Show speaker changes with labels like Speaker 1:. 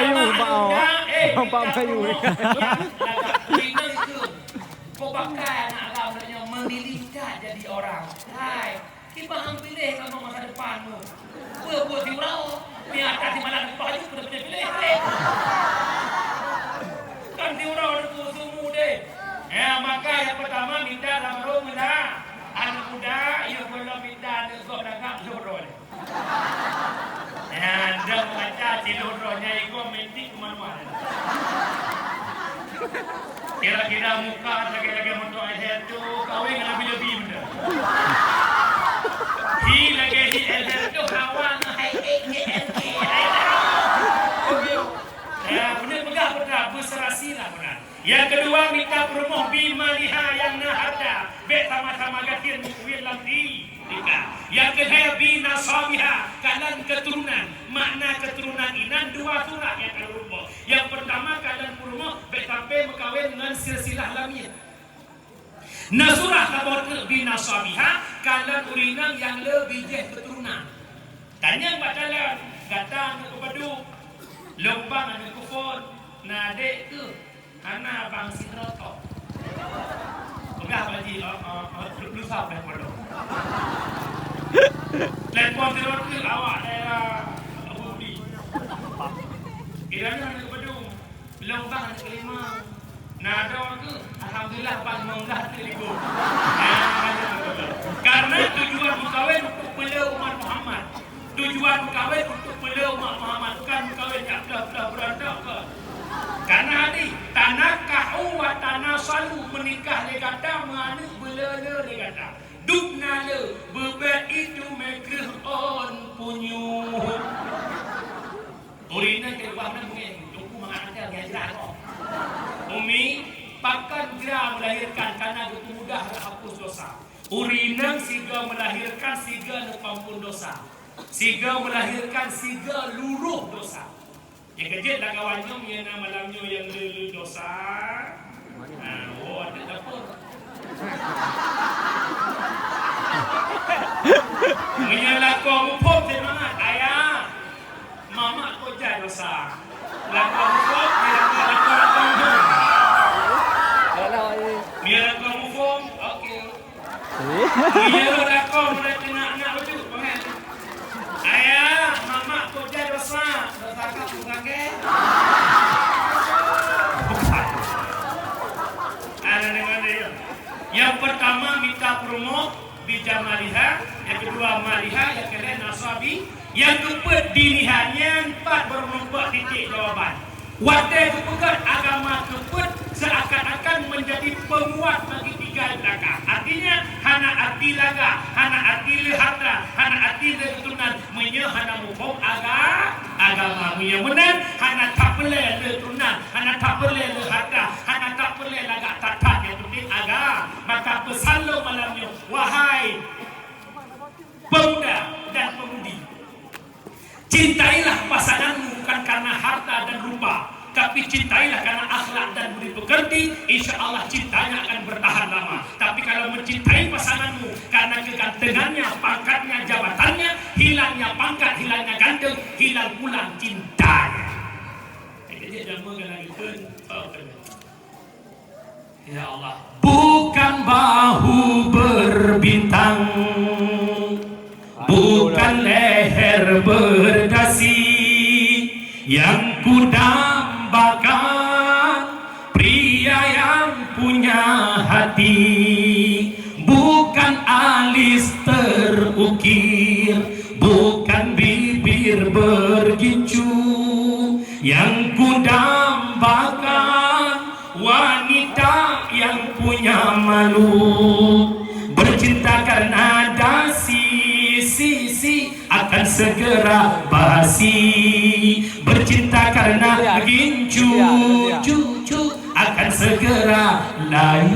Speaker 1: Bayu, Pak Bayu.
Speaker 2: Ini itu kau pakai anak gambarnya menilingkan jadi orang. Hai, kita pilih kamu masa depanmu. Buat diurau, biar di mana di baju sudah pilih. Kan diurau itu semua deh. Maka yang pertama minta sama muda, anak muda, ia belum minta untuk dagang jodoh. Anda baca jodohnya itu mentik kemana-mana. Kira-kira muka lagi-lagi untuk ajar tu kawin lebih-lebih benda. Lagi ajar tu kawan benar pegang berserasi lah benar. Yang kedua minta promoh bima liha yang nahada bet sama-sama gatir mukwil lamdi nikah. Yang ketiga bina sabiha kalan keturunan. Makna keturunan inan dua surah yang terumah. Yang pertama kalan promoh bet sampai berkahwin dengan silsilah lamia. Nasurah kabut bina sabiha kalan urinang yang lebih jeh keturunan. Tanya batalan datang ke padu lembang anu kufur nadek tu Ana bang Sidroto. Enggak lagi lu sampai padu. Lepon terus awak daerah Budi. Kiranya anu padu lembang anu kelima. Nado tu alhamdulillah bang menggah teligo. Karena tujuan berkahwin untuk beliau umat Muhammad. Tujuan berkahwin untuk beliau umat Muhammad bukan berkahwin tak berantak ke. Karena ni tanah kahu wa tanah salu menikah legata menganut belele legata. Dukna le bebet itu mekrih on punyu. Urina terbang mungkin tuku mengantar ngajar kok. Umi pakan dia melahirkan karena itu mudah hapus dosa. Urina siga melahirkan siga nepampun dosa. Siga melahirkan siga luruh dosa. Yang kejut lah kawannya yang malamnya yang lulu dosa. Ada dapur. Menyalahkan mupuk semangat ayah. Mama kau jadi dosa. Lakon mupuk, lakon Miara mufong, okey. Miara lakon mulai anak baju, panggil. Ayah, mama kau jadi dosa kau bukan ke? Ada dengan dia. Yang pertama minta promo bija maliha, yang kedua maliha, yang ketiga nasabi, yang keempat dinihannya empat berempat titik jawapan. Wadai kepegat agama keempat seakan-akan menjadi penguat bagi tiga belakang. Artinya hana arti laga, hana arti lehatra, hana arti letunan, menye hana mukhom agama menye benar, hana tak boleh letunan, hana tak boleh lehatra, hana tak boleh laga tatat yang penting agama. Maka pesan lo malamnya, wahai pemuda dan pemudi, cintailah pasanganmu bukan karena harta dan rupa, tapi cintailah karena akhlak dan budi pekerti. Insya Allah cintanya akan bertahan lama. Tapi kalau mencintai pasanganmu karena kegantengannya, pangkatnya, jabatannya, hilangnya pangkat, hilangnya ganteng, hilang pula cintanya. Jadi nama lagi ya Allah, bukan bahu berbintang, bukan leher berdasi yang kudambakan, pria yang punya hati, bukan alis terukir, bukan bibir bergincu, yang kudambakan wanita yang punya malu, bercinta karena dasi akan segera basi, bercinta karena gincu akan segera layu.